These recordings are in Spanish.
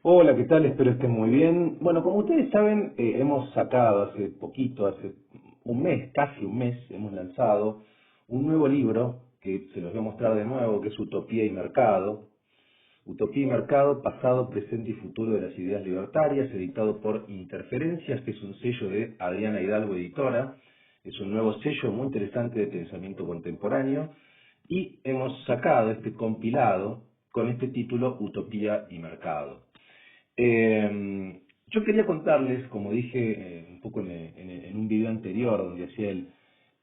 Hola, ¿qué tal? Espero estén muy bien. Bueno, como ustedes saben, hemos sacado hace poquito, hace un mes, casi un mes, hemos lanzado un nuevo libro que se los voy a mostrar de nuevo, que es Utopía y Mercado. Utopía y Mercado, pasado, presente y futuro de las ideas libertarias, editado por Interferencias, que es un sello de Adriana Hidalgo Editora. Es un nuevo sello muy interesante de pensamiento contemporáneo. Y hemos sacado este compilado con este título, Utopía y Mercado. Yo quería contarles, como dije un poco en un video anterior donde hacía el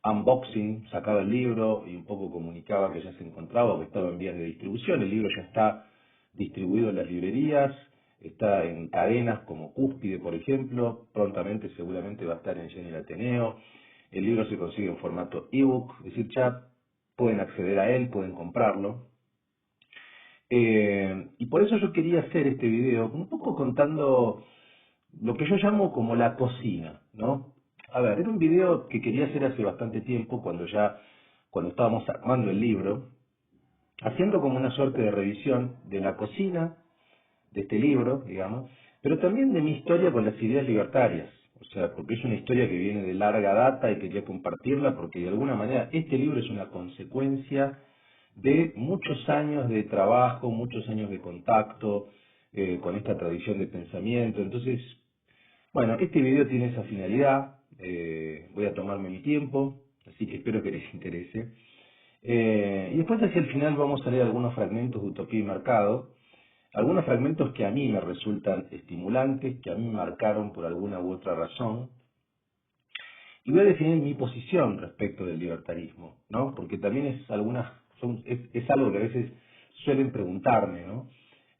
unboxing, sacaba el libro y un poco comunicaba que ya se encontraba o que estaba en vías de distribución. El libro ya está distribuido en las librerías, está en cadenas como Cúspide, por ejemplo, prontamente seguramente va a estar en Genio Ateneo. El libro se consigue en formato ebook, es decir, ya pueden acceder a él, pueden comprarlo. Y por eso yo quería hacer este video, un poco contando lo que yo llamo como la cocina, ¿no? A ver, era un video que quería hacer hace bastante tiempo, cuando estábamos armando el libro, haciendo como una suerte de revisión de la cocina de este libro, digamos, pero también de mi historia con las ideas libertarias. O sea, porque es una historia que viene de larga data y quería compartirla porque de alguna manera este libro es una consecuencia de muchos años de trabajo, muchos años de contacto con esta tradición de pensamiento. Entonces, bueno, este video tiene esa finalidad, voy a tomarme mi tiempo, así que espero que les interese. Y después hacia el final vamos a leer algunos fragmentos de Utopía y Mercado, algunos fragmentos que a mí me resultan estimulantes, que a mí me marcaron por alguna u otra razón, y voy a definir mi posición respecto del libertarismo, ¿no? Porque también es algo que a veces suelen preguntarme, ¿no?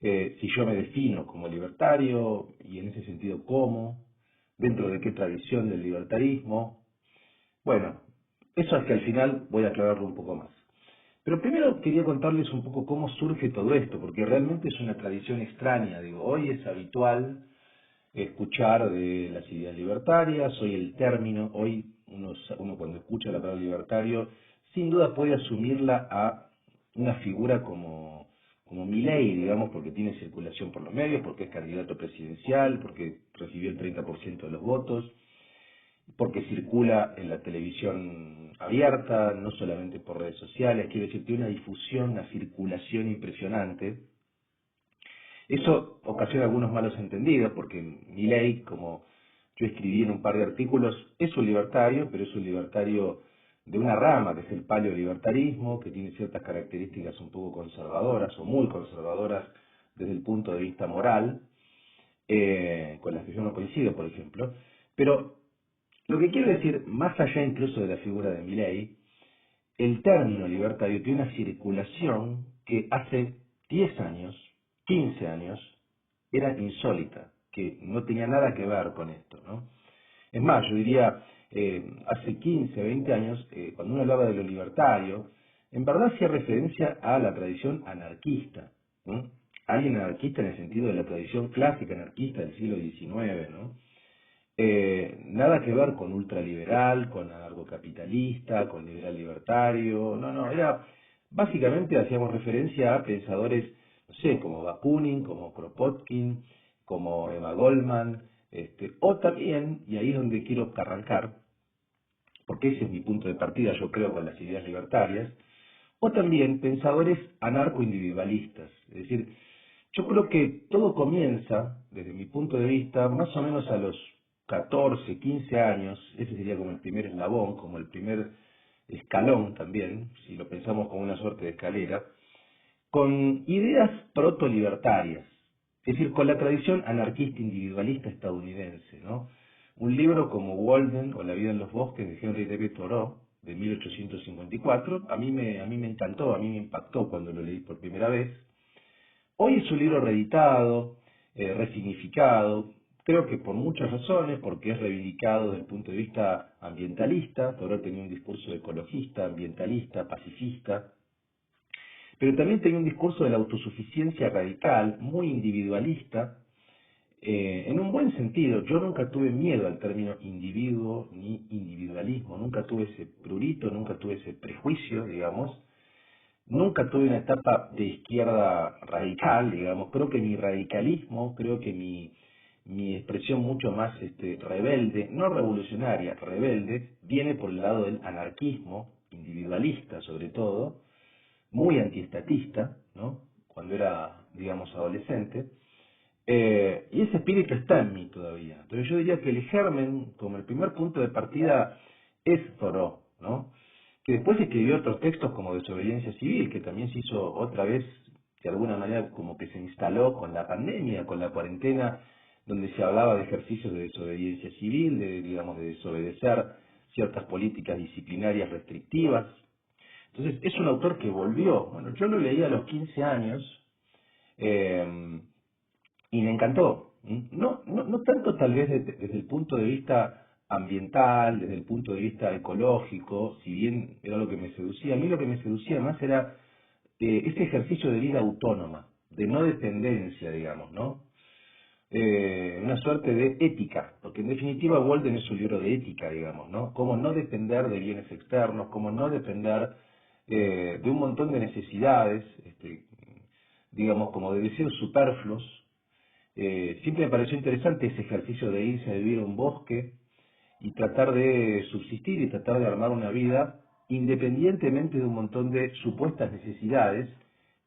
Si yo me defino como libertario y en ese sentido cómo, dentro de qué tradición del libertarismo. Bueno, eso es que al final voy a aclararlo un poco más. Pero primero quería contarles un poco cómo surge todo esto, porque realmente es una tradición extraña. Digo, hoy es habitual escuchar de las ideas libertarias, hoy el término, hoy uno cuando escucha la palabra libertario, sin duda puede asumirla a una figura como Milei, digamos, porque tiene circulación por los medios, porque es candidato presidencial, porque recibió el 30% de los votos, porque circula en la televisión abierta, no solamente por redes sociales, quiero decir, tiene una difusión, una circulación impresionante. Eso ocasiona algunos malos entendidos, porque Milei, como yo escribí en un par de artículos, es un libertario, pero es un libertario de una rama, que es el paleolibertarismo, que tiene ciertas características un poco conservadoras, o muy conservadoras desde el punto de vista moral, con las que yo no coincido, por ejemplo. Pero lo que quiero decir, más allá incluso de la figura de Milei, el término libertario tiene una circulación que hace 10 años, 15 años, era insólita, que no tenía nada que ver con esto, ¿no? Es más, yo diría, hace 15, 20 años, cuando uno hablaba de lo libertario, en verdad hacía referencia a la tradición anarquista, ¿no? Alguien anarquista en el sentido de la tradición clásica anarquista del siglo XIX, ¿no? Nada que ver con ultraliberal, con anarcocapitalista, con liberal libertario, no, no, básicamente hacíamos referencia a pensadores, no sé, como Bakunin, como Kropotkin, como Emma Goldman, o también, y ahí es donde quiero arrancar, porque ese es mi punto de partida, yo creo, con las ideas libertarias, o también pensadores anarcoindividualistas, es decir, yo creo que todo comienza, desde mi punto de vista, más o menos a los 14, 15 años, ese sería como el primer eslabón, como el primer escalón también, si lo pensamos como una suerte de escalera, con ideas proto-libertarias, es decir, con la tradición anarquista individualista estadounidense, ¿no? Un libro como Walden o La vida en los bosques de Henry David Thoreau, de 1854, a mí me encantó, a mí me impactó cuando lo leí por primera vez. Hoy es un libro reeditado, resignificado, creo que por muchas razones, porque es reivindicado desde el punto de vista ambientalista. Thoreau tenía un discurso ecologista, ambientalista, pacifista, pero también tenía un discurso de la autosuficiencia radical, muy individualista, en un buen sentido. Yo nunca tuve miedo al término individuo ni individualismo, nunca tuve ese prurito, nunca tuve ese prejuicio, digamos. Nunca tuve una etapa de izquierda radical, digamos. Creo que mi radicalismo, creo que mi expresión mucho más rebelde, no revolucionaria, rebelde, viene por el lado del anarquismo, individualista sobre todo, muy antiestatista, ¿no? Cuando era, digamos, adolescente. Y ese espíritu está en mí todavía. Entonces yo diría que el germen, como el primer punto de partida, es Thoreau, ¿no? Que después escribió otros textos como Desobediencia Civil, que también se hizo otra vez, de alguna manera como que se instaló con la pandemia, con la cuarentena, donde se hablaba de ejercicios de desobediencia civil, de, digamos, de desobedecer ciertas políticas disciplinarias restrictivas. Entonces es un autor que volvió. Bueno, yo lo leí a los 15 años, eh, y me encantó. No tanto tal vez desde el punto de vista ambiental, desde el punto de vista ecológico, si bien era lo que me seducía, a mí lo que me seducía más era ese ejercicio de vida autónoma, de no dependencia, digamos, ¿no? Una suerte de ética, porque en definitiva Walden es un libro de ética, digamos, ¿no? Cómo no depender de bienes externos, cómo no depender de un montón de necesidades, digamos, como de deseos superfluos. Siempre me pareció interesante ese ejercicio de irse a vivir a un bosque y tratar de subsistir y tratar de armar una vida independientemente de un montón de supuestas necesidades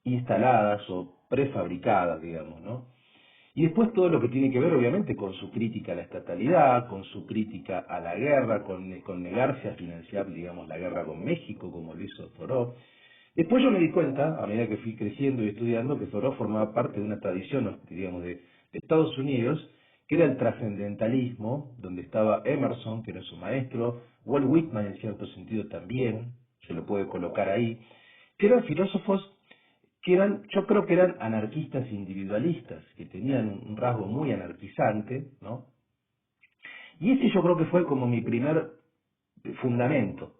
instaladas o prefabricadas, digamos, ¿no? Y después todo lo que tiene que ver, obviamente, con su crítica a la estatalidad, con su crítica a la guerra, con negarse a financiar, digamos, la guerra con México, como lo hizo Thoreau. Después yo me di cuenta, a medida que fui creciendo y estudiando, que Thoreau formaba parte de una tradición, digamos, de Estados Unidos, que era el trascendentalismo, donde estaba Emerson, que era su maestro, Walt Whitman en cierto sentido también, se lo puede colocar ahí, que eran filósofos que eran, yo creo que eran anarquistas individualistas, que tenían un rasgo muy anarquizante, ¿no? Y ese yo creo que fue como mi primer fundamento.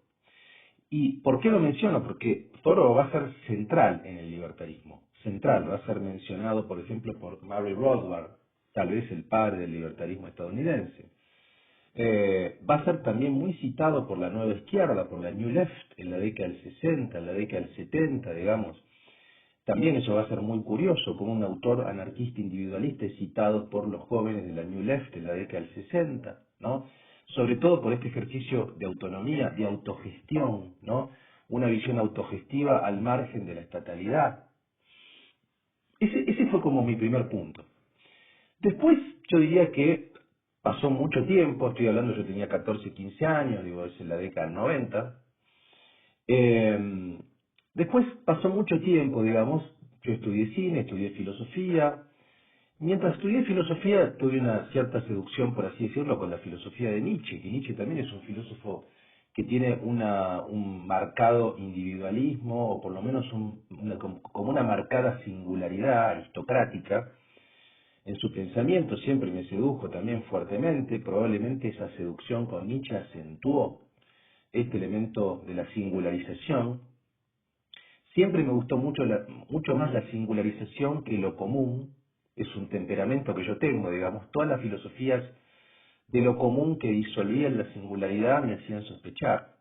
¿Y por qué lo menciono? Porque Thoreau va a ser central en el libertarismo, central, va a ser mencionado, por ejemplo, por Murray Rothbard, tal vez el padre del libertarismo estadounidense. Va a ser también muy citado por la nueva izquierda, por la New Left, en la década del 60, en la década del 70, digamos. También eso va a ser muy curioso, como un autor anarquista individualista es citado por los jóvenes de la New Left en la década del 60, ¿no? Sobre todo por este ejercicio de autonomía, de autogestión, ¿no? Una visión autogestiva al margen de la estatalidad. Ese fue como mi primer punto. Después yo diría que pasó mucho tiempo, estoy hablando, yo tenía 14, 15 años, digo, es en la década del 90. Después pasó mucho tiempo, digamos, yo estudié cine, estudié filosofía. Mientras estudié filosofía tuve una cierta seducción, por así decirlo, con la filosofía de Nietzsche, que Nietzsche también es un filósofo que tiene un marcado individualismo, o por lo menos como una marcada singularidad aristocrática en su pensamiento. Siempre me sedujo también fuertemente, probablemente esa seducción con Nietzsche acentuó este elemento de la singularización. Siempre me gustó mucho más la singularización que lo común. Es un temperamento que yo tengo, digamos. Todas las filosofías de lo común que disolvían la singularidad me hacían sospechar.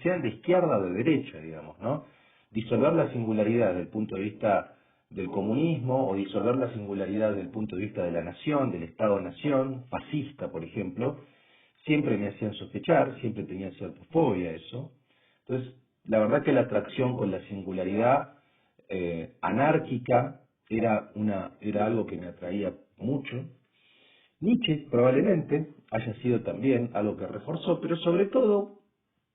Sean de izquierda o de derecha, digamos, ¿no? Disolver la singularidad desde el punto de vista del comunismo o disolver la singularidad desde el punto de vista de la nación, del Estado-nación, fascista, por ejemplo, siempre me hacían sospechar, siempre tenía cierta fobia a eso. Entonces, la verdad que la atracción con la singularidad anárquica era algo que me atraía mucho. Nietzsche probablemente haya sido también algo que reforzó, pero sobre todo,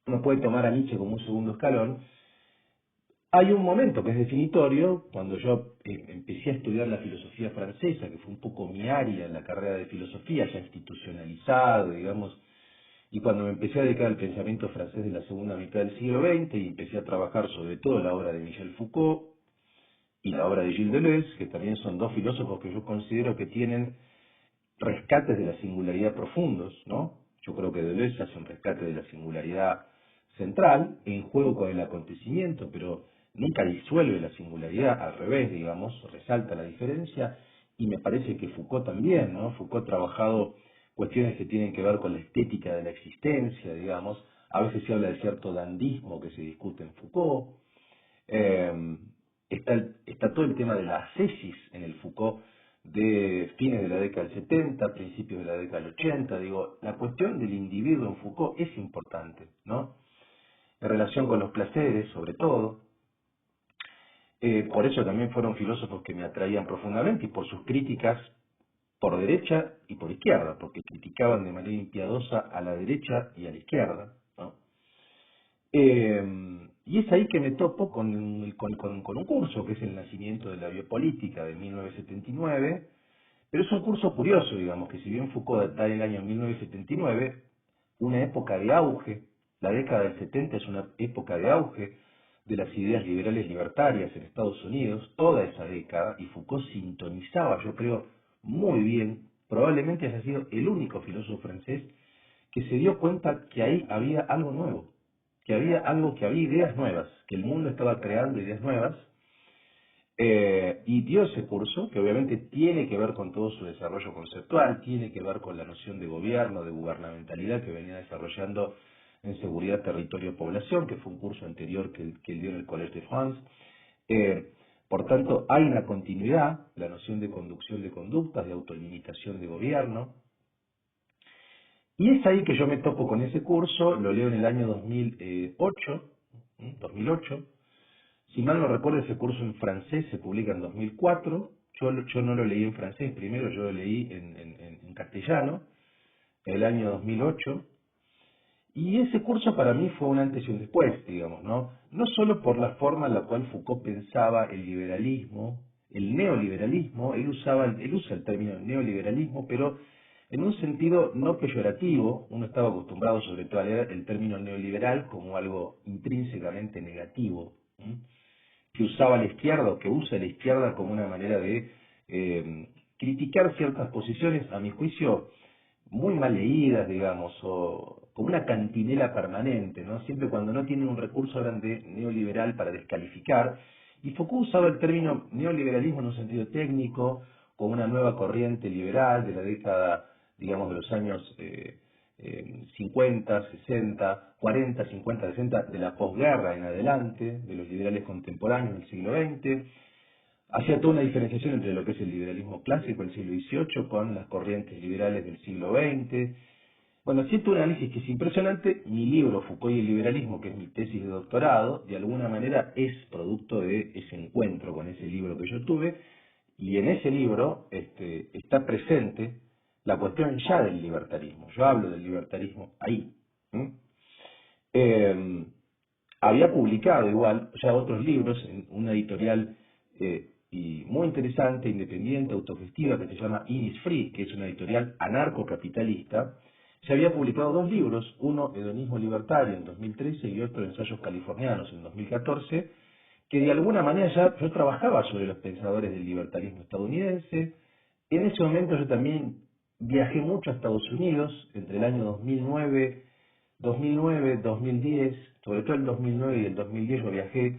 uno puede tomar a Nietzsche como un segundo escalón. Hay un momento que es definitorio, cuando yo empecé a estudiar la filosofía francesa, que fue un poco mi área en la carrera de filosofía, ya institucionalizado, digamos, y cuando me empecé a dedicar al pensamiento francés de la segunda mitad del siglo XX y empecé a trabajar sobre todo la obra de Michel Foucault y la obra de Gilles Deleuze, que también son dos filósofos que yo considero que tienen rescates de la singularidad profundos, ¿no? Yo creo que Deleuze hace un rescate de la singularidad central en juego con el acontecimiento, pero nunca disuelve la singularidad, al revés, digamos, resalta la diferencia, y me parece que Foucault también, ¿no? Foucault ha trabajado cuestiones que tienen que ver con la estética de la existencia, digamos, a veces se habla de cierto dandismo que se discute en Foucault. Eh, está todo el tema de la ascesis en el Foucault de fines de la década del 70, principios de la década del 80. Digo, la cuestión del individuo en Foucault es importante, ¿no? En relación con los placeres, sobre todo. Por eso también fueron filósofos que me atraían profundamente y por sus críticas por derecha y por izquierda, porque criticaban de manera impiadosa a la derecha y a la izquierda, ¿no? Y es ahí que me topo con un curso que es El nacimiento de la biopolítica de 1979, pero es un curso curioso, digamos, que si bien Foucault da el año 1979, una época de auge, la década del 70 es una época de auge de las ideas liberales libertarias en Estados Unidos, toda esa década, y Foucault sintonizaba, yo creo, muy bien, probablemente haya sido el único filósofo francés que se dio cuenta que ahí había algo nuevo, que había ideas nuevas, que el mundo estaba creando ideas nuevas, y dio ese curso, que obviamente tiene que ver con todo su desarrollo conceptual, tiene que ver con la noción de gobierno, de gubernamentalidad que venía desarrollando en seguridad, territorio, población, que fue un curso anterior que él dio en el Collège de France. Eh, por tanto, hay una continuidad, la noción de conducción de conductas, de autolimitación de gobierno, y es ahí que yo me topo con ese curso, lo leo en el año 2008. Si mal no recuerdo, ese curso en francés se publica en 2004. Yo no lo leí en francés primero, yo lo leí en castellano, en el año 2008. Y ese curso para mí fue un antes y un después, digamos, ¿no? No solo por la forma en la cual Foucault pensaba el liberalismo, el neoliberalismo, él usa el término neoliberalismo, pero en un sentido no peyorativo. Uno estaba acostumbrado sobre todo a leer el término neoliberal como algo intrínsecamente negativo, ¿m? Que usaba la izquierda o que usa la izquierda como una manera de criticar ciertas posiciones, a mi juicio, muy mal leídas, digamos, o como una cantinela permanente, ¿no? Siempre cuando no tienen un recurso grande neoliberal para descalificar, y Foucault usaba el término neoliberalismo en un sentido técnico, como una nueva corriente liberal de la década, digamos, de los años 50, 60, 40, 50, 60, de la posguerra en adelante, de los liberales contemporáneos del siglo XX. Hacía toda una diferenciación entre lo que es el liberalismo clásico del siglo XVIII con las corrientes liberales del siglo XX. Bueno, siento un análisis que es impresionante. Mi libro, Foucault y el liberalismo, que es mi tesis de doctorado, de alguna manera es producto de ese encuentro con ese libro que yo tuve, y en ese libro está presente la cuestión ya del libertarismo. Yo hablo del libertarismo ahí. ¿M? Eh, Había publicado igual ya otros libros en una editorial y muy interesante, independiente, autogestiva, que se llama Innisfree, que es una editorial anarcocapitalista. Se había publicado dos libros, uno Hedonismo Libertario en 2013 y otro Ensayos Californianos en 2014, que de alguna manera ya yo trabajaba sobre los pensadores del libertarismo estadounidense. En ese momento yo también viajé mucho a Estados Unidos, entre el año 2010, sobre todo el 2009 y el 2010 yo viajé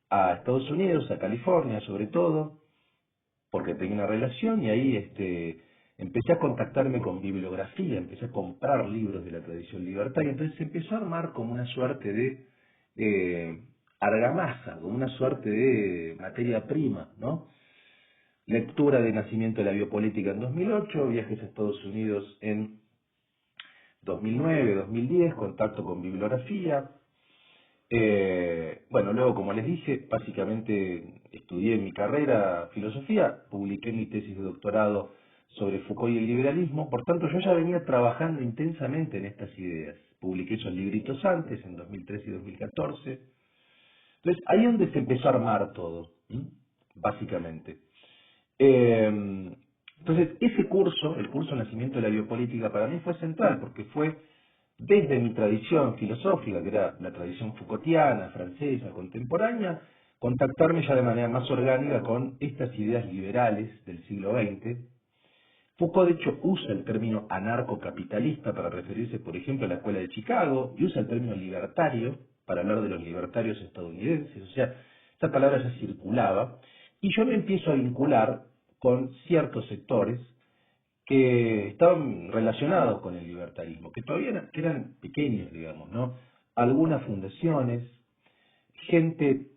a Estados Unidos, a California sobre todo, porque tenía una relación y ahí empecé a contactarme con bibliografía, empecé a comprar libros de la tradición libertaria, entonces se empezó a armar como una suerte de argamasa, como una suerte de materia prima, ¿no? Lectura de Nacimiento de la Biopolítica en 2008, viajes a Estados Unidos en 2009, 2010, contacto con bibliografía. Bueno, luego, como les dije, básicamente estudié mi carrera filosofía, publiqué mi tesis de doctorado sobre Foucault y el liberalismo, por tanto yo ya venía trabajando intensamente en estas ideas. Publiqué esos libritos antes, en 2013 y 2014. Entonces, ahí es donde se empezó a armar todo, ¿m? Básicamente. Entonces, ese curso, el curso Nacimiento de la Biopolítica, para mí fue central, porque fue desde mi tradición filosófica, que era la tradición Foucaultiana, francesa, contemporánea, contactarme ya de manera más orgánica con estas ideas liberales del siglo XX. Foucault, de hecho, usa el término anarcocapitalista para referirse, por ejemplo, a la Escuela de Chicago, y usa el término libertario para hablar de los libertarios estadounidenses. O sea, esta palabra ya circulaba, y yo me empiezo a vincular con ciertos sectores que estaban relacionados con el libertarismo, que todavía que eran pequeños, digamos, ¿no? Algunas fundaciones, gente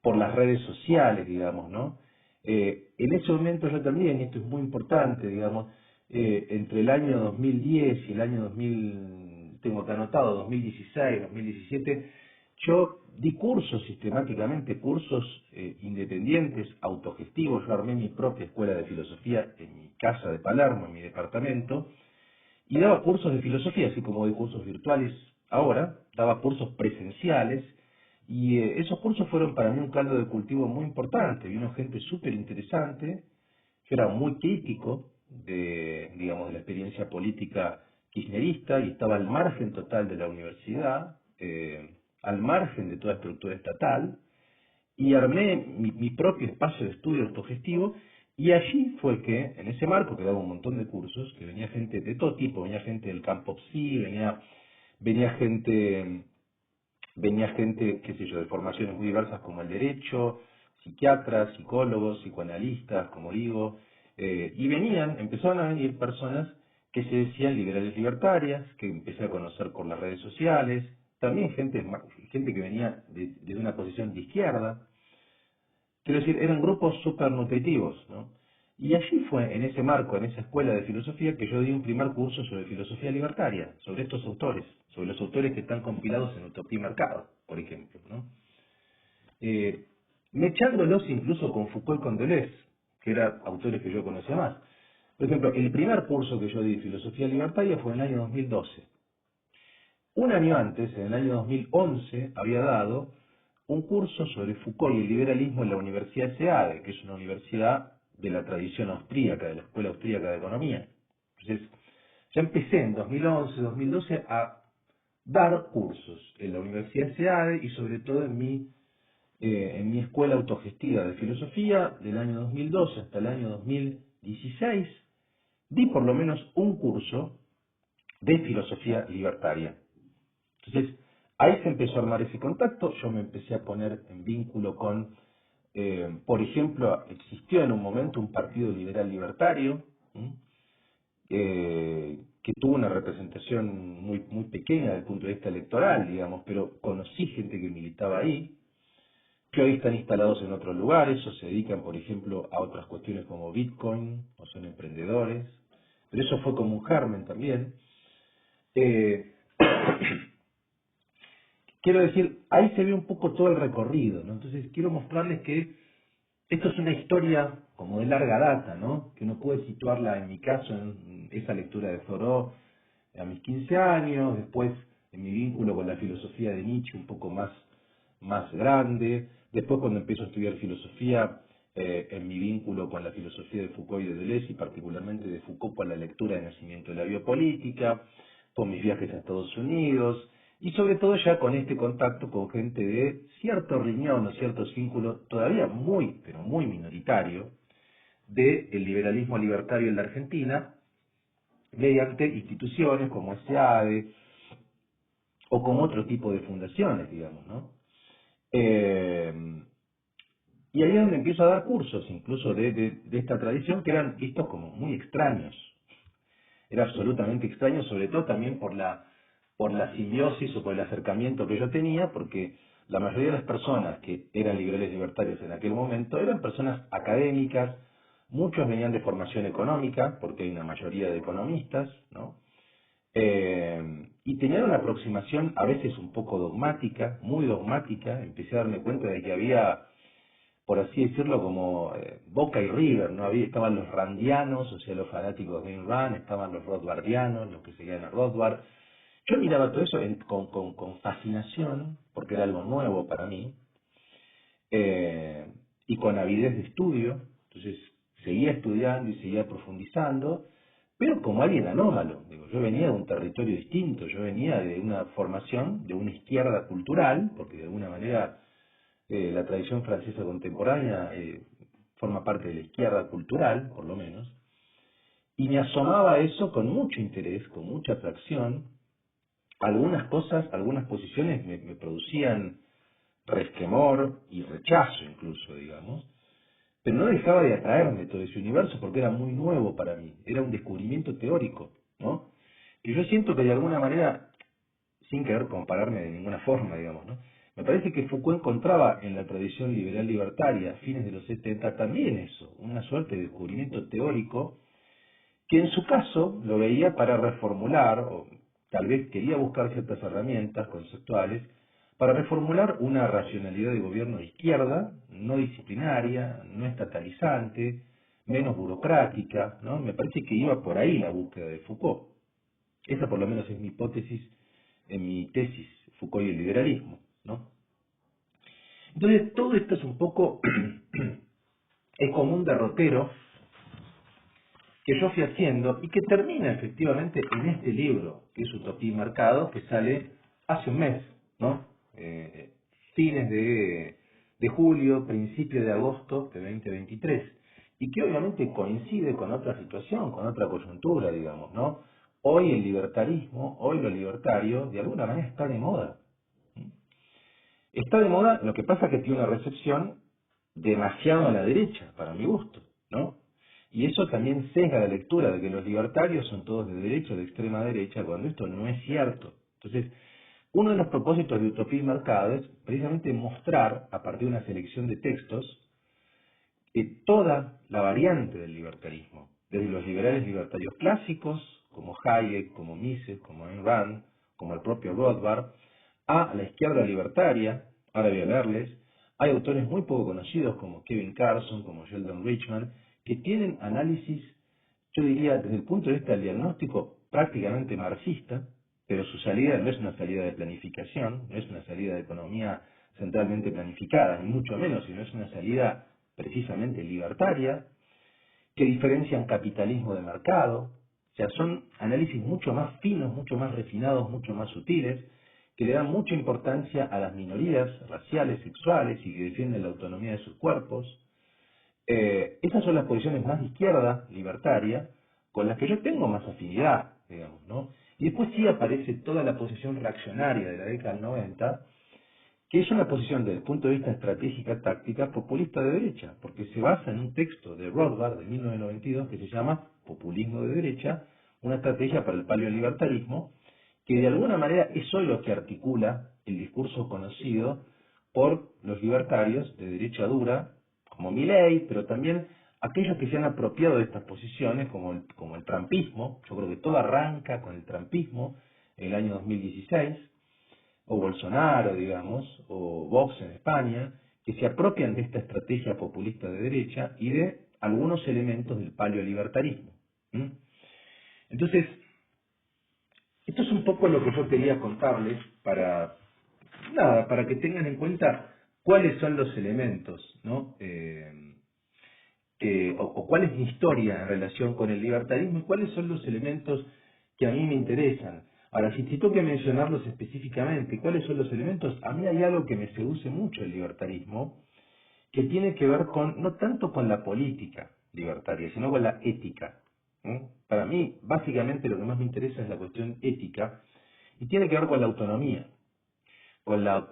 por las redes sociales, digamos, ¿no? En ese momento yo también, y esto es muy importante, digamos, entre el año 2010 y el año 2000, tengo que anotado, 2016, 2017, yo di cursos sistemáticamente, cursos independientes, autogestivos. Yo armé mi propia escuela de filosofía en mi casa de Palermo, en mi departamento, y daba cursos de filosofía, así como de cursos virtuales ahora, daba cursos presenciales, y esos cursos fueron para mí un caldo de cultivo muy importante. Vino gente súper interesante. Yo era muy crítico de, digamos, de la experiencia política kirchnerista y estaba al margen total de la universidad, al margen de toda estructura estatal, y armé mi propio espacio de estudio autogestivo, y allí fue que, en ese marco, que daba un montón de cursos, que venía gente de todo tipo, venía gente del campo psi, venía gente, venía gente, qué sé yo, de formaciones muy diversas como el derecho, psiquiatras, psicólogos, psicoanalistas, como digo, y empezaron a venir personas que se decían liberales libertarias, que empecé a conocer por las redes sociales, también gente que venía de una posición de izquierda. Quiero decir, eran grupos súper nutritivos, ¿no? Y allí fue, en ese marco, en esa escuela de filosofía, que yo di un primer curso sobre filosofía libertaria, sobre estos autores, sobre los autores que están compilados en Utopía y Mercado, por ejemplo, ¿no? Mechándolos incluso con Foucault y con Deleuze, que eran autores que yo conocía más. Por ejemplo, el primer curso que yo di de filosofía libertaria fue en el año 2012. Un año antes, en el año 2011, había dado un curso sobre Foucault y el liberalismo en la Universidad SEADE, que es una universidad de la tradición austríaca, de la Escuela Austríaca de Economía. Entonces, ya empecé en 2011, 2012 a dar cursos en la Universidad SEADE y sobre todo en mi escuela autogestiva de filosofía del año 2012 hasta el año 2016, di por lo menos un curso de filosofía libertaria. Entonces, ahí se empezó a armar ese contacto, yo me empecé a poner en vínculo con, por ejemplo, existió en un momento un partido liberal libertario, que tuvo una representación muy pequeña desde el punto de vista electoral, digamos, pero conocí gente que militaba ahí, que hoy están instalados en otros lugares, o se dedican, por ejemplo, a otras cuestiones como Bitcoin, o son emprendedores, pero eso fue como un germen también. Eh, Quiero decir, ahí se ve un poco todo el recorrido, ¿no? Entonces quiero mostrarles que esto es una historia como de larga data, ¿no? Que uno puede situarla, en mi caso, en esa lectura de Thoreau a mis 15 años, después en mi vínculo con la filosofía de Nietzsche un poco más grande, después cuando empiezo a estudiar filosofía, en mi vínculo con la filosofía de Foucault y de Deleuze, y particularmente de Foucault por la lectura de Nacimiento de la Biopolítica, con mis viajes a Estados Unidos, y sobre todo ya con este contacto con gente de cierto riñón o cierto vínculo todavía muy, pero muy minoritario, del liberalismo libertario en la Argentina, mediante instituciones como SEADE o como otro tipo de fundaciones, digamos, ¿no? Y ahí es donde empiezo a dar cursos, incluso de esta tradición, que eran vistos como muy extraños. Era absolutamente extraño, sobre todo también por la simbiosis o por el acercamiento que yo tenía, porque la mayoría de las personas que eran liberales libertarios en aquel momento eran personas académicas, muchos venían de formación económica, porque hay una mayoría de economistas, ¿no? Y tenían una aproximación a veces un poco dogmática, muy dogmática. Empecé a darme cuenta de que había, por así decirlo, como Boca y River, ¿no? Estaban los randianos, o sea, los fanáticos de Ayn Rand, estaban los rothbardianos, los que seguían a Rothbard. Yo miraba todo eso con fascinación, porque era algo nuevo para mí, y con avidez de estudio. Entonces seguía estudiando y seguía profundizando, pero como alguien anómalo. Digo, yo venía de un territorio distinto, yo venía de una formación, de una izquierda cultural, porque de alguna manera la tradición francesa contemporánea forma parte de la izquierda cultural, por lo menos, y me asomaba a eso con mucho interés, con mucha atracción. Algunas cosas, algunas posiciones me producían resquemor y rechazo incluso, digamos, pero no dejaba de atraerme todo ese universo porque era muy nuevo para mí, era un descubrimiento teórico, ¿no? Y yo siento que de alguna manera, sin querer compararme de ninguna forma, digamos, ¿no? Me parece que Foucault encontraba en la tradición liberal libertaria a fines de los 70 también eso, una suerte de descubrimiento teórico que en su caso lo veía para reformular, o tal vez quería buscar ciertas herramientas conceptuales, para reformular una racionalidad de gobierno de izquierda, no disciplinaria, no estatalizante, menos burocrática, ¿no? Me parece que iba por ahí la búsqueda de Foucault. Esa por lo menos es mi hipótesis en mi tesis, Foucault y el liberalismo, ¿no? Entonces, todo esto es un poco, es como un derrotero que yo fui haciendo y que termina efectivamente en este libro, que es Utopía y Mercado, que sale hace un mes, ¿no? Fines de julio, principio de agosto de 2023, y que obviamente coincide con otra situación, con otra coyuntura, digamos, ¿no? Hoy el libertarismo, hoy lo libertario, de alguna manera está de moda. Está de moda, lo que pasa es que tiene una recepción demasiado a la derecha, para mi gusto, ¿no? Y eso también sesga la lectura de que los libertarios son todos de derecha o de extrema derecha, cuando esto no es cierto. Entonces, uno de los propósitos de Utopía y Mercado es precisamente mostrar, a partir de una selección de textos, toda la variante del libertarismo, desde los liberales libertarios clásicos, como Hayek, como Mises, como Ayn Rand, como el propio Rothbard, a la izquierda libertaria. Ahora voy a leerles. Hay autores muy poco conocidos como Kevin Carson, como Sheldon Richman, que tienen análisis, yo diría, desde el punto de vista del diagnóstico, prácticamente marxista, pero su salida no es una salida de planificación, no es una salida de economía centralmente planificada, ni mucho menos, sino es una salida precisamente libertaria, que diferencian capitalismo de mercado. O sea, son análisis mucho más finos, mucho más refinados, mucho más sutiles, que le dan mucha importancia a las minorías raciales, sexuales y que defienden la autonomía de sus cuerpos. Esas son las posiciones más de izquierda, libertaria, con las que yo tengo más afinidad, digamos, ¿no? Y después sí aparece toda la posición reaccionaria de la década del 90, que es una posición desde el punto de vista estratégica, táctica, populista de derecha, porque se basa en un texto de Rothbard de 1992 que se llama Populismo de Derecha, una estrategia para el paleolibertarismo, que de alguna manera es hoy lo que articula el discurso conocido por los libertarios de derecha dura, como Milley, pero también aquellos que se han apropiado de estas posiciones, como el trumpismo. Yo creo que todo arranca con el trumpismo en el año 2016, o Bolsonaro, digamos, o Vox en España, que se apropian de esta estrategia populista de derecha y de algunos elementos del paleolibertarismo. Entonces, esto es un poco lo que yo quería contarles para que tengan en cuenta cuáles son los elementos, ¿no? O cuál es mi historia en relación con el libertarismo y cuáles son los elementos que a mí me interesan. Ahora, si tengo que mencionarlos específicamente, ¿cuáles son los elementos? A mí hay algo que me seduce mucho el libertarismo, que tiene que ver con, no tanto con la política libertaria, sino con la ética. Para mí, básicamente lo que más me interesa es la cuestión ética, y tiene que ver con la autonomía. Con la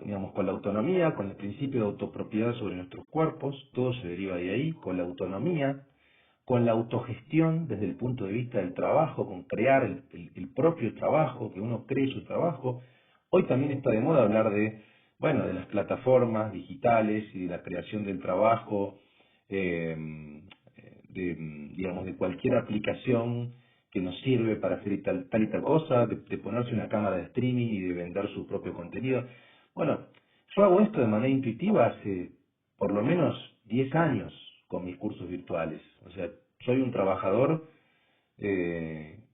autonomía, con el principio de autopropiedad sobre nuestros cuerpos, todo se deriva de ahí, con la autonomía, con la autogestión desde el punto de vista del trabajo, con crear el propio trabajo, que uno cree su trabajo. Hoy también está de moda hablar de las plataformas digitales y de la creación del trabajo, de cualquier aplicación que nos sirve para hacer tal y tal cosa, de ponerse una cámara de streaming y de vender su propio contenido. Bueno, yo hago esto de manera intuitiva hace por lo menos 10 años con mis cursos virtuales. O sea, soy un trabajador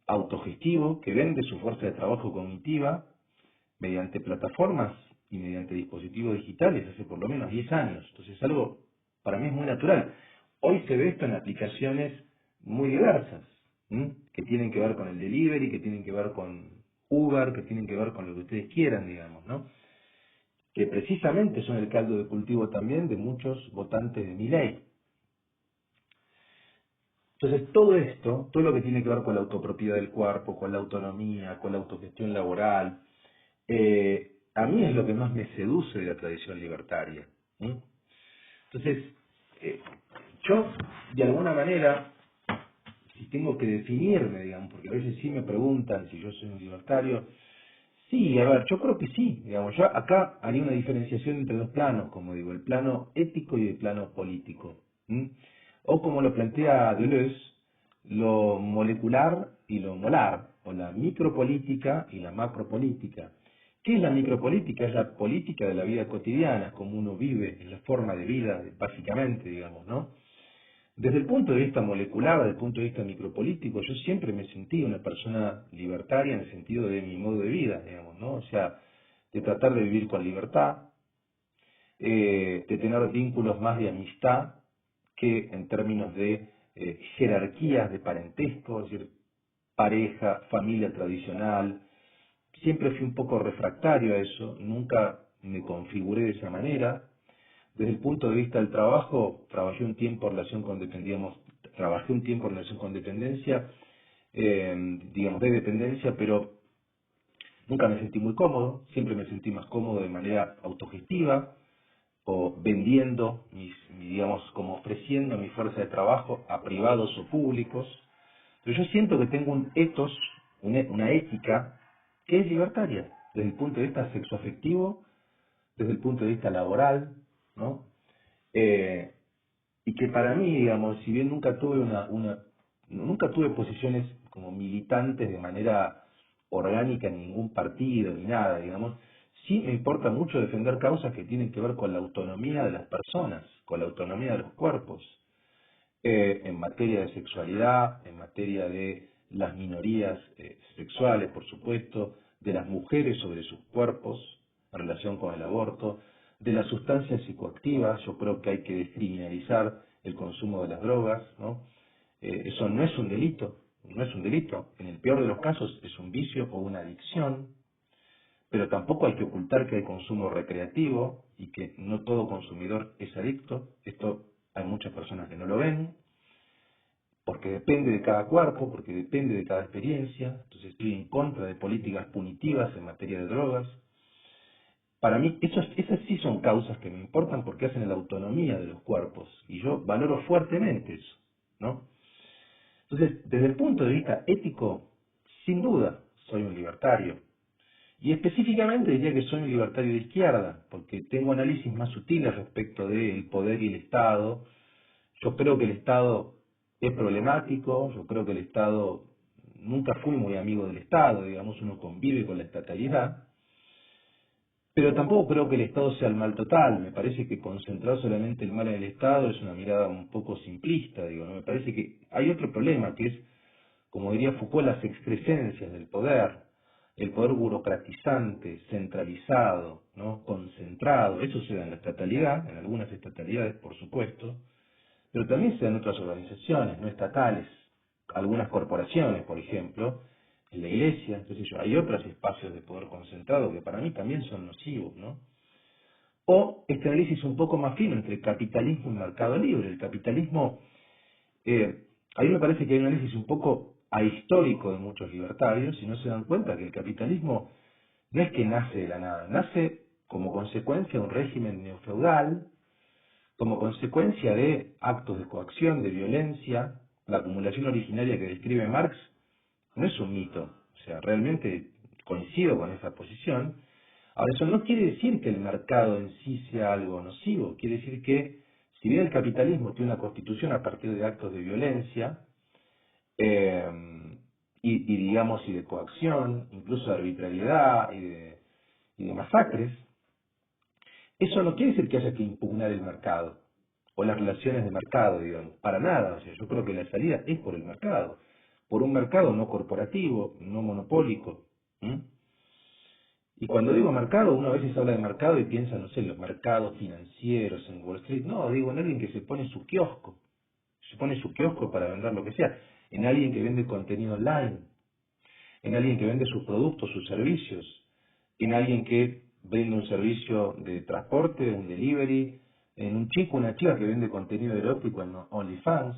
autogestivo que vende su fuerza de trabajo cognitiva mediante plataformas y mediante dispositivos digitales hace por lo menos 10 años. Entonces, algo para mí es muy natural. Hoy se ve esto en aplicaciones muy diversas, que tienen que ver con el delivery, que tienen que ver con Uber, que tienen que ver con lo que ustedes quieran, digamos, ¿no? Que precisamente son el caldo de cultivo también de muchos votantes de Milei. Entonces, todo esto, todo lo que tiene que ver con la autopropiedad del cuerpo, con la autonomía, con la autogestión laboral, a mí es lo que más me seduce de la tradición libertaria. Entonces, yo, de alguna manera, si tengo que definirme, digamos, porque a veces sí me preguntan si yo soy un libertario, Sí, a ver, yo creo que sí, digamos, yo acá haría una diferenciación entre dos planos, como digo, el plano ético y el plano político. ¿M? O como lo plantea Deleuze, lo molecular y lo molar, o la micropolítica y la macropolítica. ¿Qué es la micropolítica? Es la política de la vida cotidiana, como uno vive, es la forma de vida, básicamente, digamos, ¿no? Desde el punto de vista molecular, desde el punto de vista micropolítico, yo siempre me sentí una persona libertaria en el sentido de mi modo de vida, digamos, ¿no? O sea, de tratar de vivir con libertad, de tener vínculos más de amistad que en términos de jerarquías de parentesco, es decir, pareja, familia tradicional. Siempre fui un poco refractario a eso, nunca me configuré de esa manera. Desde el punto de vista del trabajo, trabajé un tiempo en relación con dependencia, digamos, de dependencia, pero nunca me sentí muy cómodo, siempre me sentí más cómodo de manera autogestiva o vendiendo, digamos, como ofreciendo mi fuerza de trabajo a privados o públicos. Pero yo siento que tengo un ethos, una ética que es libertaria, desde el punto de vista sexoafectivo, desde el punto de vista laboral, ¿no? Eh, y que para mí, digamos, si bien nunca tuve posiciones como militantes de manera orgánica en ningún partido ni nada, digamos, sí me importa mucho defender causas que tienen que ver con la autonomía de las personas, con la autonomía de los cuerpos, en materia de sexualidad, en materia de las minorías sexuales, por supuesto, de las mujeres sobre sus cuerpos en relación con el aborto, de las sustancias psicoactivas. Yo creo que hay que descriminalizar el consumo de las drogas, ¿no? Eso no es un delito, no es un delito. En el peor de los casos es un vicio o una adicción, pero tampoco hay que ocultar que hay consumo recreativo y que no todo consumidor es adicto. Esto hay muchas personas que no lo ven, porque depende de cada cuerpo, porque depende de cada experiencia. Entonces estoy en contra de políticas punitivas en materia de drogas. Para mí, esas sí son causas que me importan porque hacen la autonomía de los cuerpos, y yo valoro fuertemente eso, ¿no? Entonces, desde el punto de vista ético, sin duda, soy un libertario. Y específicamente diría que soy un libertario de izquierda, porque tengo análisis más sutiles respecto del poder y el Estado. Yo creo que el Estado es problemático, yo creo que el Estado, nunca fui muy amigo del Estado, digamos, uno convive con la estatalidad, pero tampoco creo que el Estado sea el mal total. Me parece que concentrar solamente el mal en el Estado es una mirada un poco simplista, digo, ¿no? Me parece que hay otro problema, que es, como diría Foucault, las excrescencias del poder, el poder burocratizante, centralizado, ¿no? Concentrado. Eso se da en la estatalidad, en algunas estatalidades, por supuesto, pero también se dan otras organizaciones no estatales, algunas corporaciones, por ejemplo, en la iglesia, qué sé yo, hay otros espacios de poder concentrado que para mí también son nocivos, ¿no? O este análisis un poco más fino entre capitalismo y mercado libre. El capitalismo, a mí me parece que hay un análisis un poco ahistórico de muchos libertarios y no se dan cuenta que el capitalismo no es que nace de la nada, nace como consecuencia de un régimen neofeudal, como consecuencia de actos de coacción, de violencia. La acumulación originaria que describe Marx no es un mito, o sea, realmente coincido con esa posición. Ahora, eso no quiere decir que el mercado en sí sea algo nocivo, quiere decir que, si bien el capitalismo tiene una constitución a partir de actos de violencia, eh, digamos, y de coacción, incluso de arbitrariedad y de masacres, eso no quiere decir que haya que impugnar el mercado o las relaciones de mercado, digamos, para nada. O sea, yo creo que la salida es por el mercado, por un mercado no corporativo, no monopólico. ¿M? Y cuando digo mercado, uno a veces habla de mercado y piensa, no sé, en los mercados financieros, en Wall Street. No, digo en alguien que se pone su kiosco, para vender lo que sea, en alguien que vende contenido online, en alguien que vende sus productos, sus servicios, en alguien que vende un servicio de transporte, un delivery, en un chico, una chica que vende contenido erótico en OnlyFans.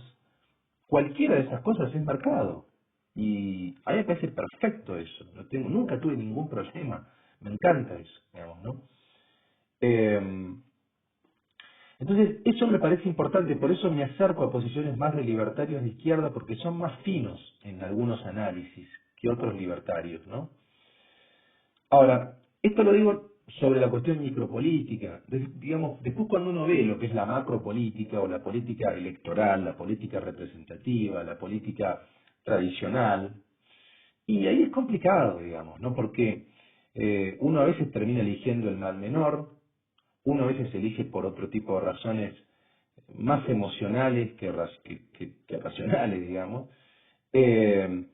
Cualquiera de esas cosas es mercado. Y a mí me parece perfecto eso. Nunca tuve ningún problema. Me encanta eso, digamos, ¿no? Eh, entonces, eso me parece importante, por eso me acerco a posiciones más de libertarios de izquierda, porque son más finos en algunos análisis que otros libertarios, ¿no? Ahora, esto lo digo sobre la cuestión micropolítica. Digamos, después cuando uno ve lo que es la macropolítica o la política electoral, la política representativa, la política tradicional, y ahí es complicado, digamos, ¿no? Porque uno a veces termina eligiendo el mal menor, uno a veces elige por otro tipo de razones más emocionales que racionales, digamos. Eh,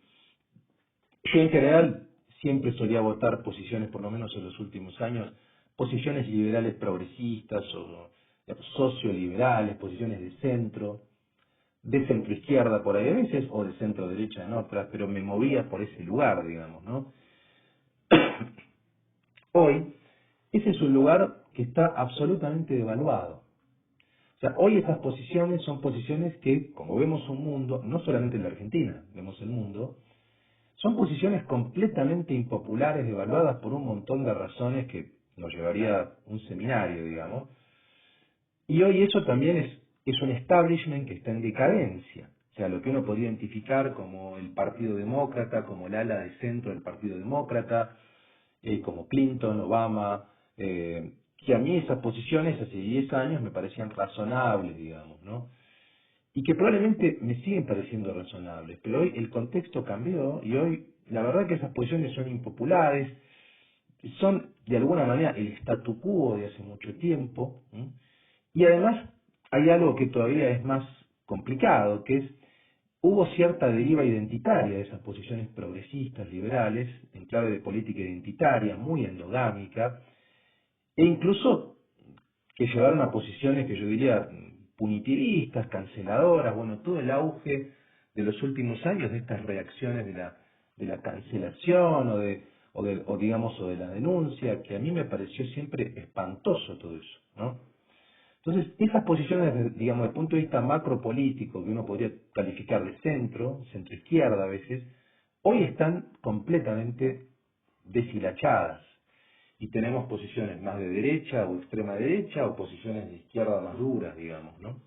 yo en general siempre solía votar posiciones, por lo menos en los últimos años, posiciones liberales progresistas o digamos, socioliberales, posiciones de centro izquierda por ahí a veces, o de centro derecha en otras, pero me movía por ese lugar, digamos, ¿no? Hoy, ese es un lugar que está absolutamente devaluado. O sea, hoy esas posiciones son posiciones que, como vemos un mundo, no solamente en la Argentina, vemos el mundo, son posiciones completamente impopulares, devaluadas por un montón de razones que nos llevaría un seminario, digamos. Y hoy eso también es un establishment que está en decadencia. O sea, lo que uno podría identificar como el Partido Demócrata, como el ala de centro del Partido Demócrata, como Clinton, Obama, que a mí esas posiciones hace 10 años me parecían razonables, digamos, ¿no? Y que probablemente me siguen pareciendo razonables, pero hoy el contexto cambió y hoy la verdad que esas posiciones son impopulares, son de alguna manera el statu quo de hace mucho tiempo, ¿m? Y además hay algo que todavía es más complicado, que es hubo cierta deriva identitaria de esas posiciones progresistas, liberales, en clave de política identitaria, muy endogámica, e incluso que llevaron a posiciones que yo diría punitivistas, canceladoras, bueno, todo el auge de los últimos años de estas reacciones de la cancelación o digamos o de la denuncia, que a mí me pareció siempre espantoso todo eso, ¿no? Entonces, esas posiciones, digamos, desde el punto de vista macropolítico, que uno podría calificar de centro izquierda a veces, hoy están completamente deshilachadas y tenemos posiciones más de derecha o extrema derecha o posiciones de izquierda más duras, digamos, ¿no?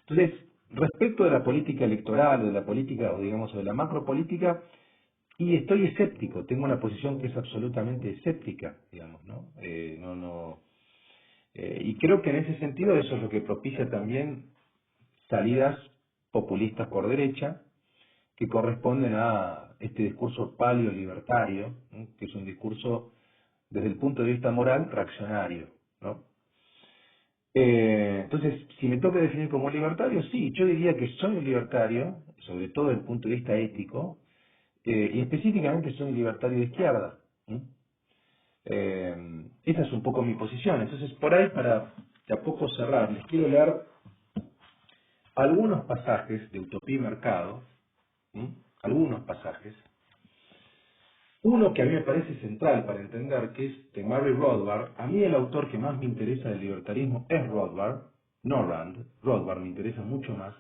Entonces, respecto de la política electoral o de la política o digamos o de la macropolítica, y estoy escéptico, tengo una posición que es absolutamente escéptica, digamos, ¿no? Y creo que en ese sentido eso es lo que propicia también salidas populistas por derecha, que corresponden a este discurso paleolibertario, ¿no? Que es un discurso desde el punto de vista moral reaccionario, ¿no? Entonces, si me toca definir como libertario, sí, yo diría que soy un libertario, sobre todo desde el punto de vista ético, y específicamente soy un libertario de izquierda. ¿Sí? Esa es un poco mi posición. Entonces, por ahí, para de a poco cerrar, les quiero leer algunos pasajes de Utopía y Mercado, ¿sí? Algunos pasajes. Uno que a mí me parece central para entender, que es de Murray Rothbard. A mí el autor que más me interesa del libertarismo es Rothbard, no Rand. Rothbard me interesa mucho más.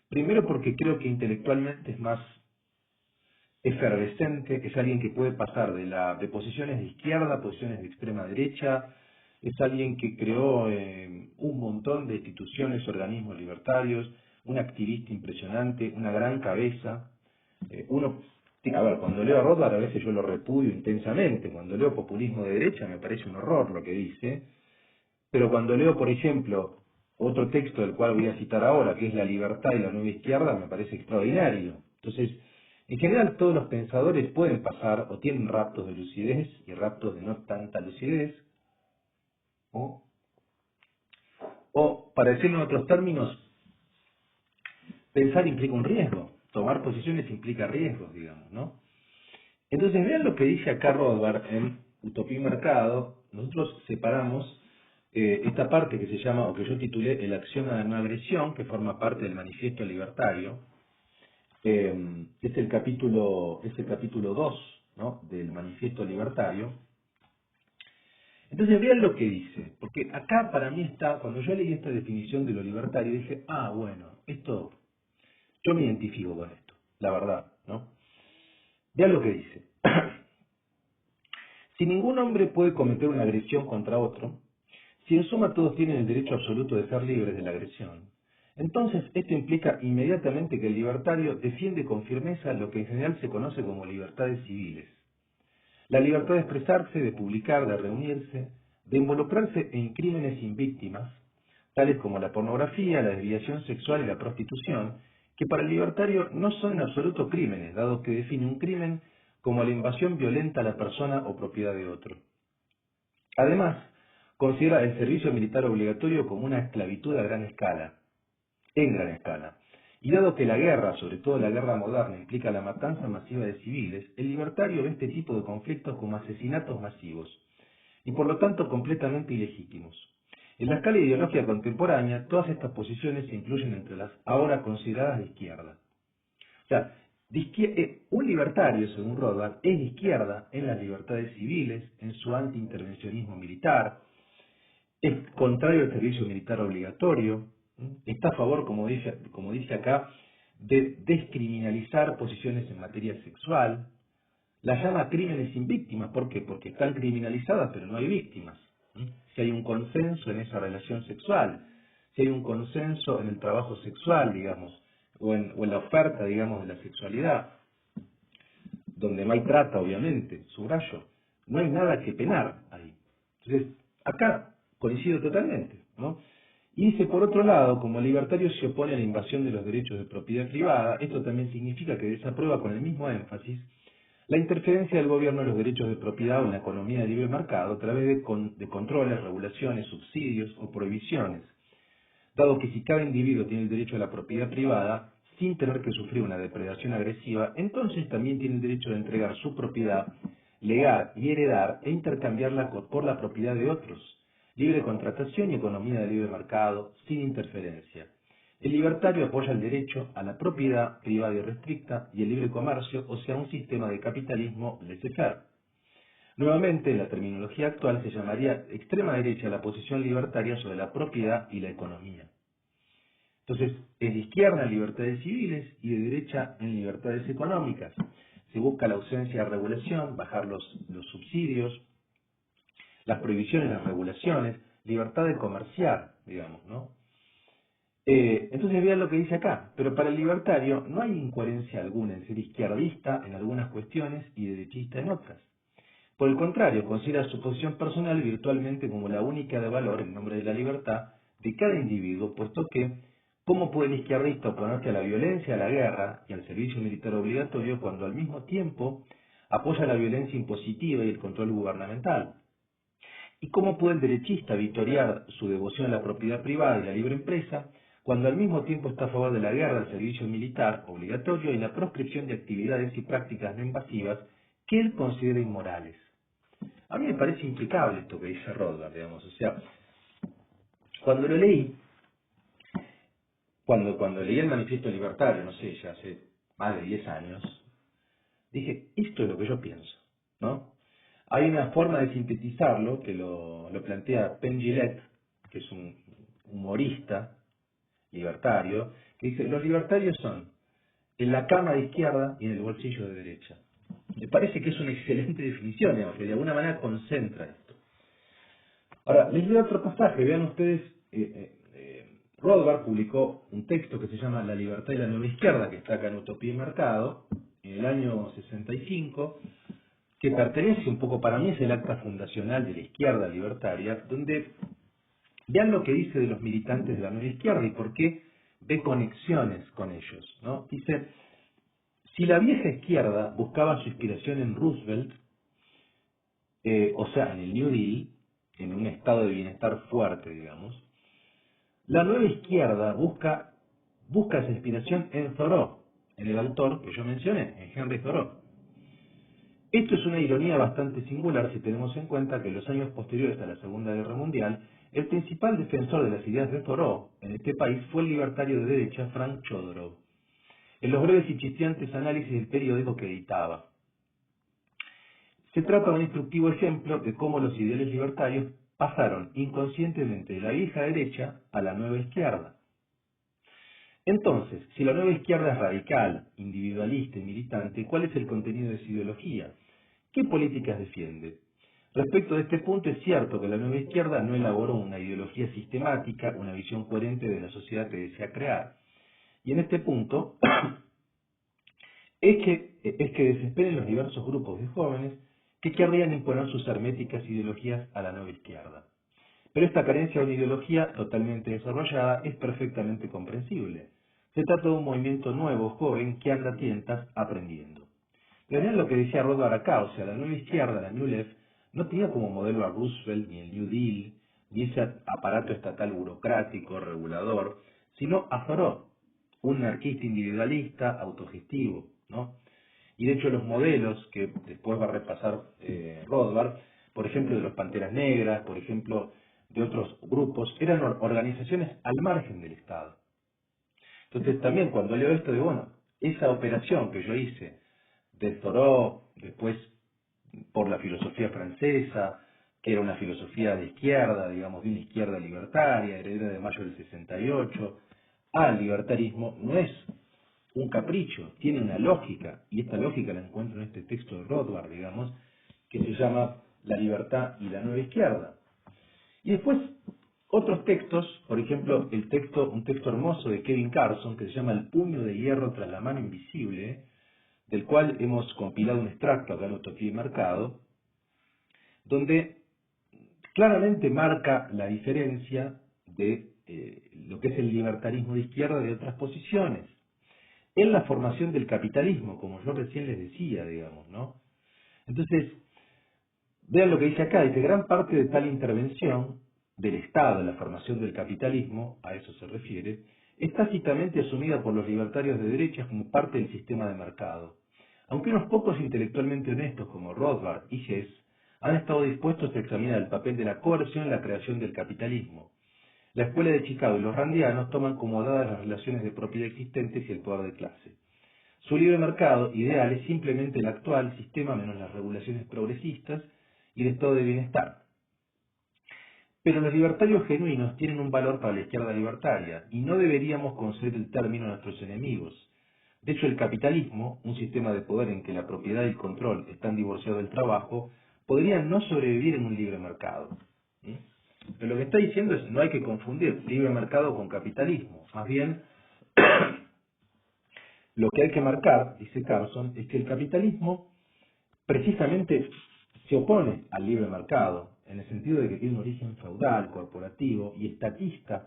Primero porque creo que intelectualmente es más efervescente, es alguien que puede pasar de posiciones de izquierda a posiciones de extrema derecha, es alguien que creó un montón de instituciones, organismos libertarios, un activista impresionante, una gran cabeza. A ver, cuando leo a Rothbard a veces yo lo repudio intensamente, cuando leo populismo de derecha me parece un horror lo que dice, pero cuando leo, por ejemplo, otro texto del cual voy a citar ahora, que es La libertad y la nueva izquierda, me parece extraordinario. Entonces, en general todos los pensadores pueden pasar o tienen raptos de lucidez y raptos de no tanta lucidez, o, o para decirlo en otros términos, pensar implica un riesgo, tomar posiciones implica riesgos, digamos, ¿no? Entonces vean lo que dice acá Rothbard en Utopía y Mercado. Nosotros separamos esta parte que se llama, o que yo titulé, El acción a la no agresión, que forma parte del Manifiesto Libertario. Es el capítulo 2, ¿no? Del Manifiesto Libertario. Entonces vean lo que dice, porque acá para mí está, cuando yo leí esta definición de lo libertario, dije, ah, bueno, esto, yo me identifico con esto, la verdad, ¿no? Vean lo que dice. Si ningún hombre puede cometer una agresión contra otro, si en suma todos tienen el derecho absoluto de ser libres de la agresión, entonces esto implica inmediatamente que el libertario defiende con firmeza lo que en general se conoce como libertades civiles. La libertad de expresarse, de publicar, de reunirse, de involucrarse en crímenes sin víctimas, tales como la pornografía, la desviación sexual y la prostitución, que para el libertario no son en absoluto crímenes, dado que define un crimen como la invasión violenta a la persona o propiedad de otro. Además, considera el servicio militar obligatorio como una esclavitud a gran escala, en gran escala. Y dado que la guerra, sobre todo la guerra moderna, implica la matanza masiva de civiles, el libertario ve este tipo de conflictos como asesinatos masivos, y por lo tanto completamente ilegítimos. En la escala ideológica contemporánea, todas estas posiciones se incluyen entre las ahora consideradas de izquierda. O sea, un libertario, según Rothbard, es de izquierda en las libertades civiles, en su antiintervencionismo militar, es contrario al servicio militar obligatorio, está a favor, como dice acá, de descriminalizar posiciones en materia sexual, las llama crímenes sin víctimas. ¿Por qué? Porque están criminalizadas pero no hay víctimas. Si hay un consenso en esa relación sexual, si hay un consenso en el trabajo sexual, digamos, o en la oferta, digamos, de la sexualidad, donde no hay trata, obviamente, subrayo, no hay nada que penar ahí. Entonces, acá coincido totalmente, ¿no? Y dice, por otro lado, como el libertario se opone a la invasión de los derechos de propiedad privada, esto también significa que desaprueba con el mismo énfasis la interferencia del gobierno en los derechos de propiedad o en la economía de libre mercado a través de controles, regulaciones, subsidios o prohibiciones, dado que si cada individuo tiene el derecho a la propiedad privada sin tener que sufrir una depredación agresiva, entonces también tiene el derecho de entregar su propiedad, legar y heredar e intercambiarla por la propiedad de otros, libre contratación y economía de libre mercado, sin interferencia. El libertario apoya el derecho a la propiedad privada y restricta y el libre comercio, o sea, un sistema de capitalismo laissez-faire. Nuevamente, en la terminología actual se llamaría extrema derecha la posición libertaria sobre la propiedad y la economía. Entonces, es de izquierda en libertades civiles y de derecha en libertades económicas. Se busca la ausencia de regulación, bajar los subsidios, las prohibiciones, las regulaciones, libertad de comerciar, digamos, ¿no? Entonces vean lo que dice acá, pero para el libertario no hay incoherencia alguna en ser izquierdista en algunas cuestiones y derechista en otras. Por el contrario, considera su posición personal virtualmente como la única de valor en nombre de la libertad de cada individuo, puesto que, ¿cómo puede el izquierdista oponerse a la violencia, a la guerra y al servicio militar obligatorio cuando al mismo tiempo apoya la violencia impositiva y el control gubernamental? ¿Y cómo puede el derechista victoriar su devoción a la propiedad privada y la libre empresa cuando al mismo tiempo está a favor de la guerra, del servicio militar obligatorio y la proscripción de actividades y prácticas no invasivas que él considera inmorales? A mí me parece impecable esto que dice Rothbard, digamos. O sea, cuando lo leí, cuando leí el Manifiesto Libertario, no sé, ya hace más de 10 años, dije, esto es lo que yo pienso, ¿no? Hay una forma de sintetizarlo que lo plantea Penn Jillette, que es un humorista libertario, que dice, los libertarios son en la cama de izquierda y en el bolsillo de derecha. Me parece que es una excelente definición, digamos, que de alguna manera concentra esto. Ahora, les leo otro pasaje, vean ustedes, Rothbard publicó un texto que se llama La libertad y la nueva izquierda, que está acá en Utopía y Mercado, en el año 65, que pertenece un poco, para mí es el acta fundacional de la izquierda libertaria, donde vean lo que dice de los militantes de la nueva izquierda y por qué ve conexiones con ellos, ¿no? Dice, si la vieja izquierda buscaba su inspiración en Roosevelt, o sea, en el New Deal, en un estado de bienestar fuerte, digamos, la nueva izquierda busca esa inspiración en Thoreau, en el autor que yo mencioné, en Henry Thoreau. Esto es una ironía bastante singular si tenemos en cuenta que en los años posteriores a la Segunda Guerra Mundial, el principal defensor de las ideas de Thoreau en este país fue el libertario de derecha Frank Chodorow, en los breves y chispeantes análisis del periódico que editaba. Se trata de un instructivo ejemplo de cómo los ideales libertarios pasaron inconscientemente de la vieja derecha a la nueva izquierda. Entonces, si la nueva izquierda es radical, individualista y militante, ¿cuál es el contenido de su ideología? ¿Qué políticas defiende? Respecto de este punto, es cierto que la nueva izquierda no elaboró una ideología sistemática, una visión coherente de la sociedad que desea crear. Y en este punto, es que desesperen los diversos grupos de jóvenes que querrían imponer sus herméticas ideologías a la nueva izquierda. Pero esta carencia de una ideología totalmente desarrollada es perfectamente comprensible. Se trata de un movimiento nuevo, joven, que anda a tientas aprendiendo. Pero vean lo que decía Rothbard acá, o sea, la nueva izquierda, la New Left, no tenía como modelo a Roosevelt, ni el New Deal, ni ese aparato estatal burocrático, regulador, sino a Thoreau, un anarquista individualista, autogestivo, ¿no? Y de hecho los modelos que después va a repasar Rothbard, por ejemplo de los Panteras Negras, por ejemplo de otros grupos, eran organizaciones al margen del Estado. Entonces también cuando leo esto de, bueno, esa operación que yo hice de Thoreau, después por la filosofía francesa, que era una filosofía de izquierda, digamos, de una izquierda libertaria, heredera de Mayo del 68, al libertarismo, no es un capricho, tiene una lógica, y esta lógica la encuentro en este texto de Rothbard, digamos, que se llama La libertad y la nueva izquierda. Y después otros textos, por ejemplo, un texto hermoso de Kevin Carson que se llama El puño de hierro tras la mano invisible, del cual hemos compilado un extracto acá en Utopía y Mercado, donde claramente marca la diferencia de lo que es el libertarismo de izquierda de otras posiciones, en la formación del capitalismo, como yo recién les decía, digamos, ¿no? Entonces, vean lo que dice acá, dice, gran parte de tal intervención del Estado en la formación del capitalismo, a eso se refiere, es tácitamente asumida por los libertarios de derecha como parte del sistema de mercado. Aunque unos pocos intelectualmente honestos como Rothbard y Hess han estado dispuestos a examinar el papel de la coerción en la creación del capitalismo. La escuela de Chicago y los randianos toman como dadas las relaciones de propiedad existentes y el poder de clase. Su libre mercado ideal es simplemente el actual sistema menos las regulaciones progresistas y el estado de bienestar. Pero los libertarios genuinos tienen un valor para la izquierda libertaria y no deberíamos conceder el término a nuestros enemigos. De hecho, el capitalismo, un sistema de poder en que la propiedad y el control están divorciados del trabajo, podría no sobrevivir en un libre mercado. ¿Sí? Pero lo que está diciendo es no hay que confundir libre mercado con capitalismo. Más bien, lo que hay que marcar, dice Carson, es que el capitalismo precisamente se opone al libre mercado, en el sentido de que tiene un origen feudal, corporativo y estatista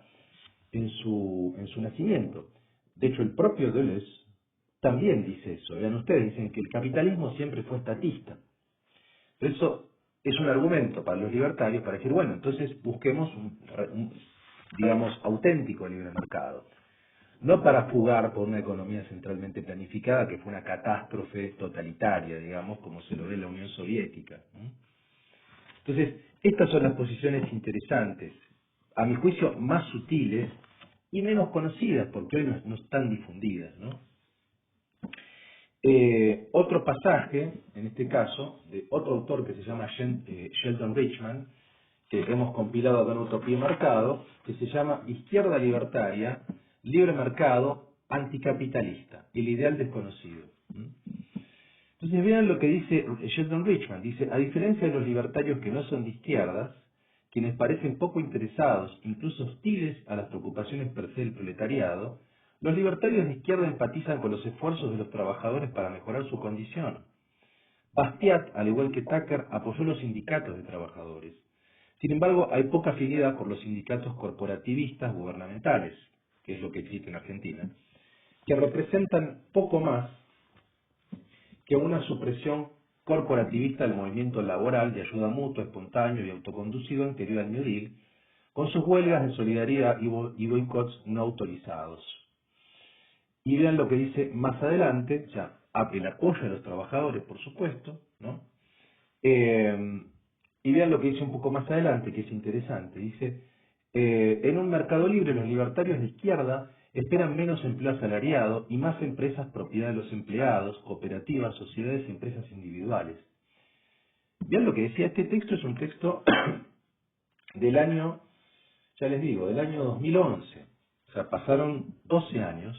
en su nacimiento. De hecho, el propio Deleuze también dice eso. Vean ustedes, dicen que el capitalismo siempre fue estatista. Pero eso es un argumento para los libertarios para decir, bueno, entonces busquemos un digamos, auténtico libre mercado. No para fugar por una economía centralmente planificada que fue una catástrofe totalitaria, digamos, como se lo ve en la Unión Soviética. Entonces, estas son las posiciones interesantes, a mi juicio más sutiles y menos conocidas, porque hoy no están difundidas, ¿no? Otro pasaje, en este caso, de otro autor que se llama Sheldon Richman, que hemos compilado acá en Utopía y Mercado, que se llama Izquierda Libertaria, Libre Mercado, Anticapitalista, el ideal desconocido. Entonces vean lo que dice Sheldon Richman, dice, a diferencia de los libertarios que no son de izquierdas, quienes parecen poco interesados, incluso hostiles a las preocupaciones per se del proletariado, los libertarios de izquierda empatizan con los esfuerzos de los trabajadores para mejorar su condición. Bastiat, al igual que Tucker, apoyó los sindicatos de trabajadores. Sin embargo, hay poca afinidad por los sindicatos corporativistas gubernamentales, que es lo que existe en Argentina, que representan poco más que una supresión corporativista del movimiento laboral de ayuda mutua, espontáneo y autoconducido anterior al New Deal, con sus huelgas de solidaridad y boicots no autorizados. Y vean lo que dice más adelante, ya el apoyo de los trabajadores, por supuesto, ¿no? Y vean lo que dice un poco más adelante, que es interesante. Dice, en un mercado libre los libertarios de izquierda esperan menos empleo asalariado y más empresas propiedad de los empleados, cooperativas, sociedades y empresas individuales. Vean lo que decía este texto, es un texto del año, ya les digo, del año 2011. O sea, pasaron 12 años.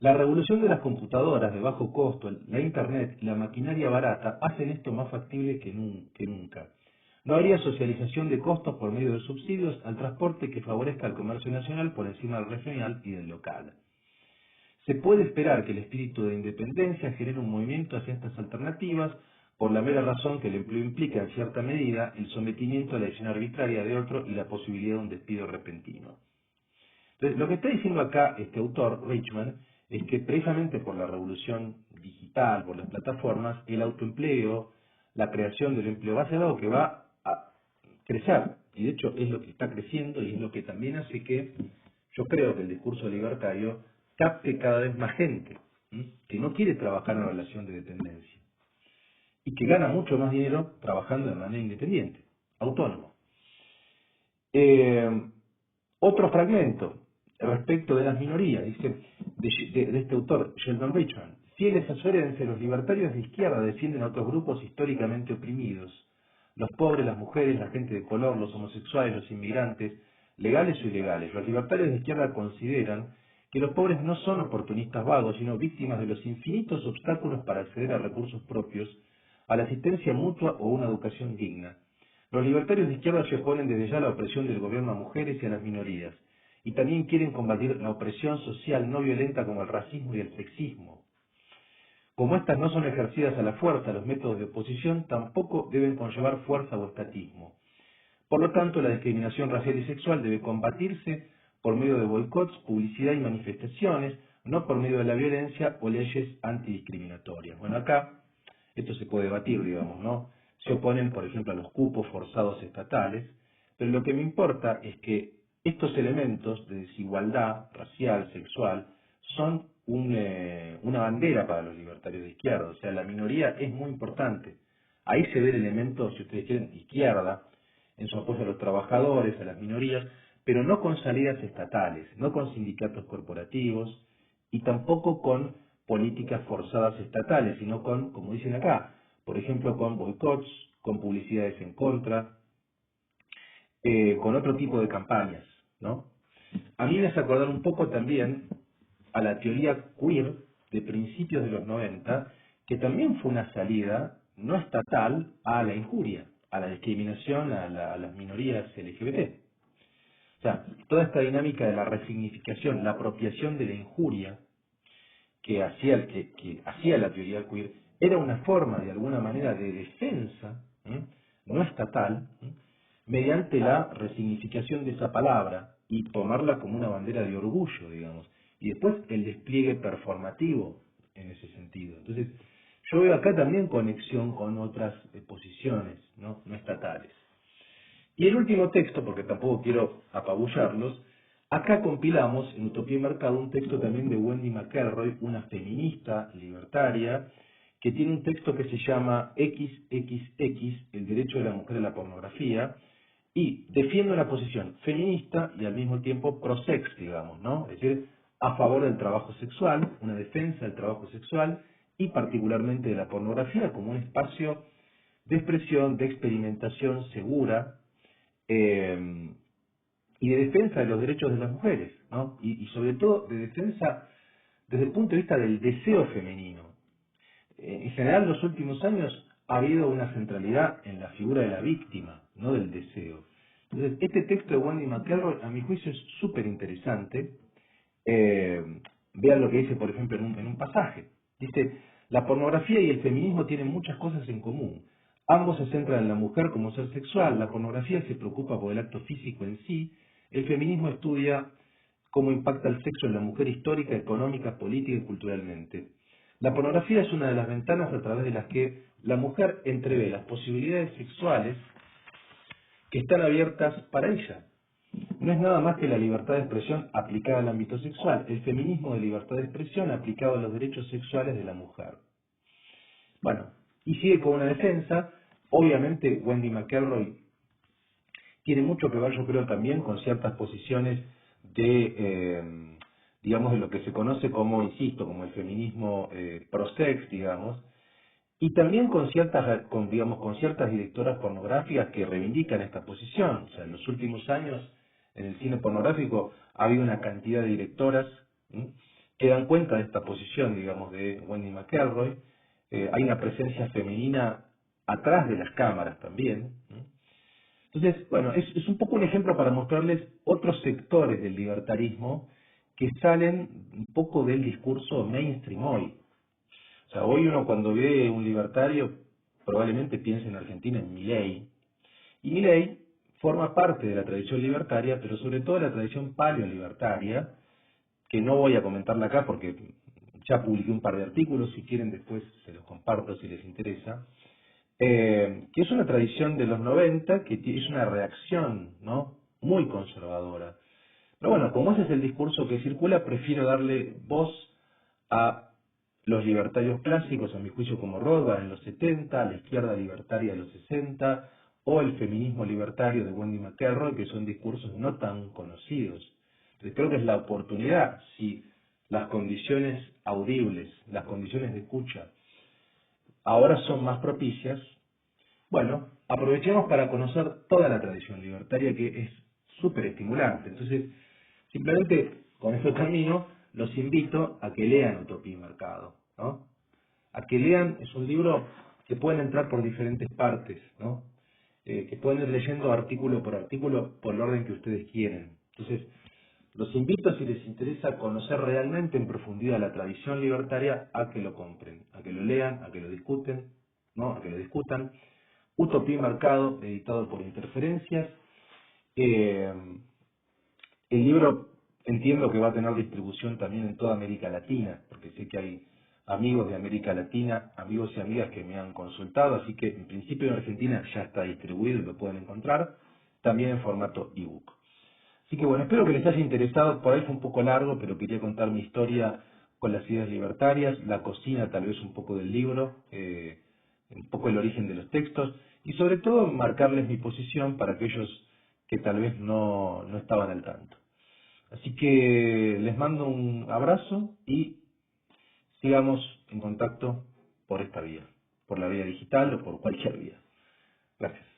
La revolución de las computadoras de bajo costo, la internet y la maquinaria barata hacen esto más factible que nunca. No habría socialización de costos por medio de subsidios al transporte que favorezca al comercio nacional por encima del regional y del local. Se puede esperar que el espíritu de independencia genere un movimiento hacia estas alternativas por la mera razón que el empleo implica en cierta medida el sometimiento a la decisión arbitraria de otro y la posibilidad de un despido repentino. Entonces, lo que está diciendo acá este autor, Richman, es que precisamente por la revolución digital, por las plataformas, el autoempleo, la creación del empleo va a ser algo que va a crecer. Y de hecho es lo que está creciendo y es lo que también hace que yo creo que el discurso libertario capte cada vez más gente, que no quiere trabajar en relación de dependencia y que gana mucho más dinero trabajando de manera independiente, autónomo. Otro fragmento respecto de las minorías, dice de este autor, Sheldon Richman: fieles a su herencia, los libertarios de izquierda defienden a otros grupos históricamente oprimidos: los pobres, las mujeres, la gente de color, los homosexuales, los inmigrantes, legales o ilegales. Los libertarios de izquierda consideran que los pobres no son oportunistas vagos, sino víctimas de los infinitos obstáculos para acceder a recursos propios, a la asistencia mutua o una educación digna. Los libertarios de izquierda se oponen desde ya a la opresión del gobierno a mujeres y a las minorías, y también quieren combatir la opresión social no violenta como el racismo y el sexismo. Como estas no son ejercidas a la fuerza, los métodos de oposición tampoco deben conllevar fuerza o estatismo. Por lo tanto, la discriminación racial y sexual debe combatirse por medio de boicots, publicidad y manifestaciones, no por medio de la violencia o leyes antidiscriminatorias. Bueno, acá esto se puede debatir, digamos, ¿no? Se oponen, por ejemplo, a los cupos forzados estatales, pero lo que me importa es que estos elementos de desigualdad racial, sexual, son una bandera para los libertarios de izquierda. O sea, la minoría es muy importante. Ahí se ve el elemento, si ustedes quieren, izquierda, en su apoyo a los trabajadores, a las minorías, pero no con salidas estatales, no con sindicatos corporativos y tampoco con políticas forzadas estatales, sino con, como dicen acá, por ejemplo, con boicots, con publicidades en contra, con otro tipo de campañas, ¿no? A mí me hace acordar un poco también a la teoría queer de principios de los 90, que también fue una salida no estatal a la injuria, a la discriminación, a las minorías LGBT. O sea, toda esta dinámica de la resignificación, la apropiación de la injuria que hacía la teoría queer, era una forma, de alguna manera, de defensa, no estatal, mediante la resignificación de esa palabra y tomarla como una bandera de orgullo, digamos. Y después el despliegue performativo en ese sentido. Entonces, yo veo acá también conexión con otras posiciones no estatales. Y el último texto, porque tampoco quiero apabullarlos, acá compilamos en Utopía y Mercado un texto también de Wendy McElroy, una feminista libertaria, que tiene un texto que se llama XXX, el derecho de la mujer a la pornografía, y defiende una posición feminista y al mismo tiempo pro-sex, digamos, ¿no? Es decir, a favor del trabajo sexual, una defensa del trabajo sexual y particularmente de la pornografía como un espacio de expresión, de experimentación segura, y de defensa de los derechos de las mujeres, ¿no? Y sobre todo de defensa desde el punto de vista del deseo femenino. En general, en los últimos años ha habido una centralidad en la figura de la víctima, no del deseo. Entonces, este texto de Wendy McElroy, a mi juicio, es súper interesante. Vean lo que dice, por ejemplo, en un pasaje. Dice: la pornografía y el feminismo tienen muchas cosas en común. Ambos se centran en la mujer como ser sexual. La pornografía se preocupa por el acto físico en sí. El feminismo estudia cómo impacta el sexo en la mujer histórica, económica, política y culturalmente. La pornografía es una de las ventanas a través de las que la mujer entrevé las posibilidades sexuales que están abiertas para ella. No es nada más que la libertad de expresión aplicada al ámbito sexual, el feminismo de libertad de expresión aplicado a los derechos sexuales de la mujer. Bueno, y sigue con una defensa. Obviamente Wendy McElroy tiene mucho que ver, yo creo, también con ciertas posiciones digamos, de lo que se conoce como, insisto, como el feminismo pro-sex, digamos, y también con digamos, con ciertas directoras pornográficas que reivindican esta posición. O sea, en los últimos años, en el cine pornográfico, ha habido una cantidad de directoras que dan cuenta de esta posición, digamos, de Wendy McElroy. Hay una presencia femenina atrás de las cámaras también. Entonces, bueno, es un poco un ejemplo para mostrarles otros sectores del libertarismo que salen un poco del discurso mainstream hoy. O sea, hoy uno cuando ve un libertario probablemente piense en Argentina en Milei. Y Milei forma parte de la tradición libertaria, pero sobre todo de la tradición paleolibertaria, que no voy a comentarla acá porque ya publiqué un par de artículos, si quieren después se los comparto si les interesa, que es una tradición de los 90, que es una reacción, ¿no?, muy conservadora. Pero bueno, como ese es el discurso que circula, prefiero darle voz a los libertarios clásicos, a mi juicio como Rothbard en los 70, a la izquierda libertaria de los 60, o el feminismo libertario de Wendy McElroy, que son discursos no tan conocidos. Entonces creo que es la oportunidad, si las condiciones audibles, las condiciones de escucha, ahora son más propicias, bueno, aprovechemos para conocer toda la tradición libertaria, que es súper estimulante. Entonces, simplemente con este camino los invito a que lean Utopía y Mercado, ¿no? A que lean, es un libro que pueden entrar por diferentes partes, ¿no? Que pueden ir leyendo artículo por el orden que ustedes quieren. Entonces, los invito, si les interesa conocer realmente en profundidad la tradición libertaria, a que lo compren, a que lo lean, a que lo discuten, ¿no?, a que lo discutan. Utopía y Mercado, editado por Interferencias. Eh, el libro entiendo que va a tener distribución también en toda América Latina, porque sé que hay amigos de América Latina, amigos y amigas que me han consultado, así que en principio en Argentina ya está distribuido y lo pueden encontrar, también en formato ebook. Así que bueno, espero que les haya interesado, por ahí fue un poco largo, pero quería contar mi historia con las ideas libertarias, la cocina tal vez un poco del libro, un poco el origen de los textos, y sobre todo marcarles mi posición para aquellos que tal vez no estaban al tanto. Así que les mando un abrazo y sigamos en contacto por esta vía, por la vía digital o por cualquier vía. Gracias.